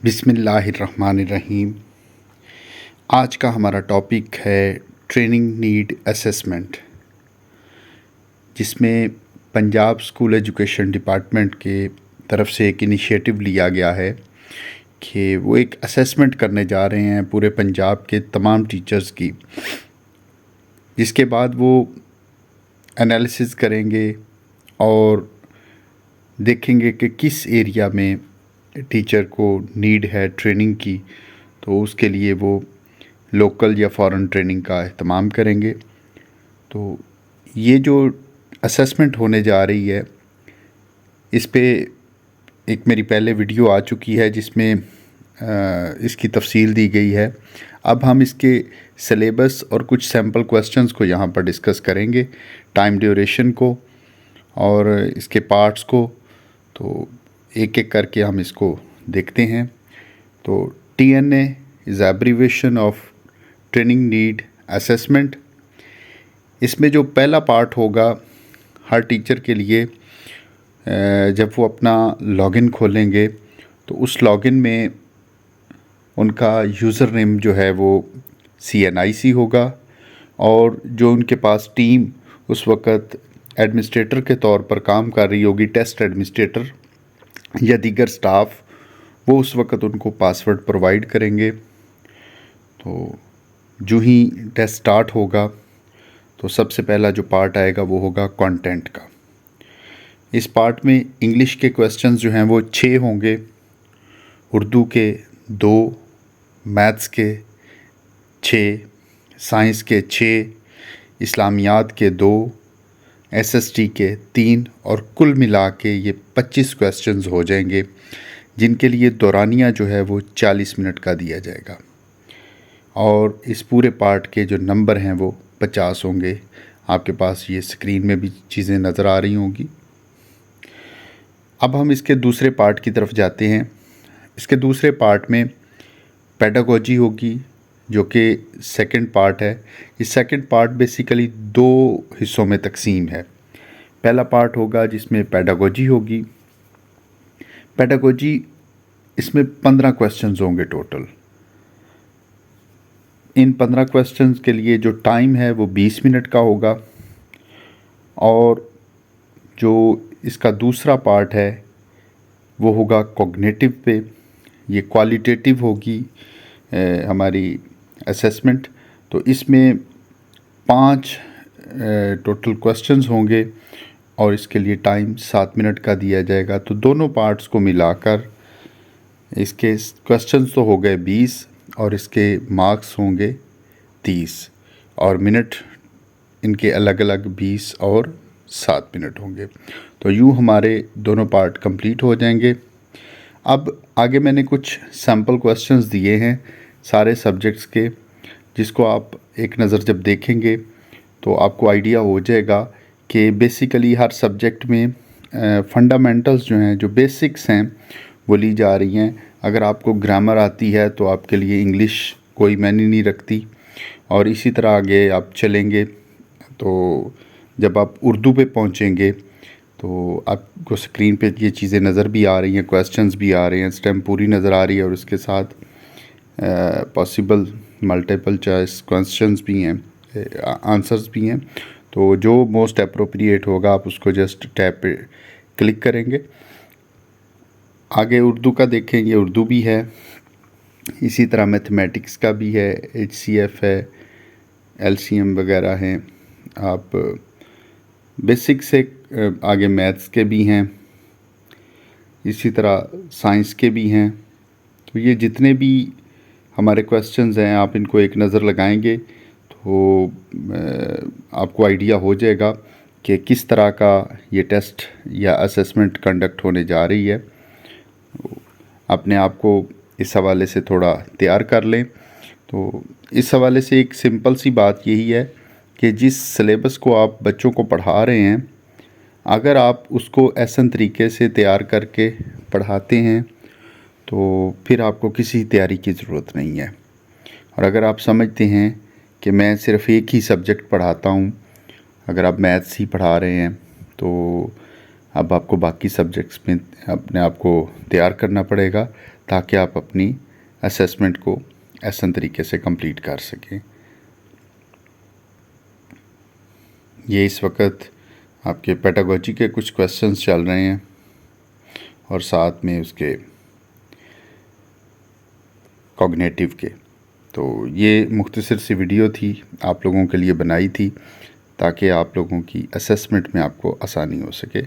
बिस्मिल्लाहिर्रहमानिर्रहीम। आज का हमारा टॉपिक है ट्रेनिंग नीड असेसमेंट, जिसमें पंजाब स्कूल एजुकेशन डिपार्टमेंट के तरफ से एक इनिशिएटिव लिया गया है कि वो एक असेसमेंट करने जा रहे हैं पूरे पंजाब के तमाम टीचर्स की, जिसके बाद वो एनालिसिस करेंगे और देखेंगे कि किस एरिया में टीचर को नीड है ट्रेनिंग की, तो उसके लिए वो लोकल या फॉरेन ट्रेनिंग का एहतमाम करेंगे। तो ये जो असेसमेंट होने जा रही है, इस पे एक मेरी पहले वीडियो आ चुकी है जिसमें इसकी तफसील दी गई है। अब हम इसके सिलेबस और कुछ सैम्पल क्वेश्चंस को यहाँ पर डिस्कस करेंगे, टाइम ड्यूरेशन को और इसके पार्ट्स को। तो एक एक करके हम इसको देखते हैं। तो TNA is abbreviation of training need assessment. इसमें जो पहला पार्ट होगा हर टीचर के लिए, जब वो अपना लॉगिन खोलेंगे तो उस लॉगिन में उनका यूज़र नेम जो है वो CNIC होगा, और जो उनके पास टीम उस वक़्त एडमिनिस्ट्रेटर के तौर पर काम कर रही होगी, टेस्ट एडमिनिस्ट्रेटर या दीगर स्टाफ, वो उस वक़्त उनको पासवर्ड प्रोवाइड करेंगे। तो जो ही टेस्ट स्टार्ट होगा तो सबसे पहला जो पार्ट आएगा वो होगा कंटेंट का। इस पार्ट में इंग्लिश के क्वेश्चंस जो हैं वो 6 होंगे, उर्दू के 2, मैथ्स के 6, साइंस के 6, इस्लामियात के 2, SST के 3, और कुल मिला के ये 25 क्वेश्चंस हो जाएंगे, जिनके लिए दौरानिया जो है वो 40 मिनट का दिया जाएगा, और इस पूरे पार्ट के जो नंबर हैं वो 50 होंगे। आपके पास ये स्क्रीन में भी चीज़ें नज़र आ रही होंगी। अब हम इसके दूसरे पार्ट की तरफ जाते हैं। इसके दूसरे पार्ट में पेडागोजी होगी, जो कि सेकंड पार्ट है। इस सेकंड पार्ट बेसिकली 2 हिस्सों में तकसीम है। पहला पार्ट होगा जिसमें पेडागोजी होगी। पेडागोजी, इसमें 15 क्वेश्चंस होंगे टोटल। इन 15 क्वेश्चंस के लिए जो टाइम है वो 20 मिनट का होगा, और जो इसका दूसरा पार्ट है वो होगा कॉग्निटिव पे। ये क्वालिटेटिव होगी हमारी असेसमेंट। तो इसमें 5 टोटल क्वेश्चंस होंगे और इसके लिए टाइम 7 मिनट का दिया जाएगा। तो दोनों पार्ट्स को मिलाकर इसके क्वेश्चंस तो हो गए 20 और इसके मार्क्स होंगे 30, और मिनट इनके अलग अलग 20 और 7 मिनट होंगे। तो यूँ हमारे दोनों पार्ट कंप्लीट हो जाएंगे। अब आगे मैंने कुछ सैम्पल क्वेश्चंस दिए हैं सारे सब्जेक्ट्स के, जिसको आप एक नज़र जब देखेंगे तो आपको आइडिया हो जाएगा कि बेसिकली हर सब्जेक्ट में फंडामेंटल्स जो हैं, जो बेसिक्स हैं, वो ली जा रही हैं। अगर आपको ग्रामर आती है तो आपके लिए इंग्लिश कोई मायने नहीं रखती, और इसी तरह आगे आप चलेंगे तो जब आप उर्दू पे पहुंचेंगे तो आपको स्क्रीन पे ये चीज़ें नज़र भी आ रही हैं, क्वेश्चंस भी आ रहे हैं, स्टेम पूरी नज़र आ रही है, और उसके साथ पॉसिबल मल्टीपल चॉइस क्वेश्चंस भी हैं, आंसर्स भी हैं। तो जो मोस्ट अप्रोप्रिएट होगा आप उसको जस्ट टैप पे क्लिक करेंगे। आगे उर्दू का देखेंगे, उर्दू भी है, इसी तरह मैथमेटिक्स का भी है, HCF है, LCM वगैरह हैं। आप बेसिक से आगे मैथ्स के भी हैं, इसी तरह साइंस के भी हैं। तो ये जितने भी हमारे क्वेश्चंस हैं, आप इनको एक नज़र लगाएंगे तो आपको आइडिया हो जाएगा कि किस तरह का ये टेस्ट या असेसमेंट कंडक्ट होने जा रही है। अपने आप को इस हवाले से थोड़ा तैयार कर लें। तो इस हवाले से एक सिंपल सी बात यही है कि जिस सिलेबस को आप बच्चों को पढ़ा रहे हैं, अगर आप उसको ऐसन तरीके से तैयार करके पढ़ाते हैं तो फिर आपको किसी तैयारी की ज़रूरत नहीं है। और अगर आप समझते हैं कि मैं सिर्फ़ एक ही सब्जेक्ट पढ़ाता हूँ, अगर आप मैथ्स ही पढ़ा रहे हैं तो अब आपको बाकी सब्जेक्ट्स में अपने आप को तैयार करना पड़ेगा تاکہ آپ اپنی اسیسمنٹ کو احسن طریقے سے کمپلیٹ کر سکیں۔ یہ اس وقت آپ کے پیڈاگوجی کے کچھ کویسچنز چل رہے ہیں اور ساتھ میں اس کے کوگنیٹو کے۔ تو یہ مختصر سی ویڈیو تھی، آپ لوگوں کے لیے بنائی تھی تاکہ آپ لوگوں کی اسیسمنٹ میں آپ کو آسانی ہو سکے۔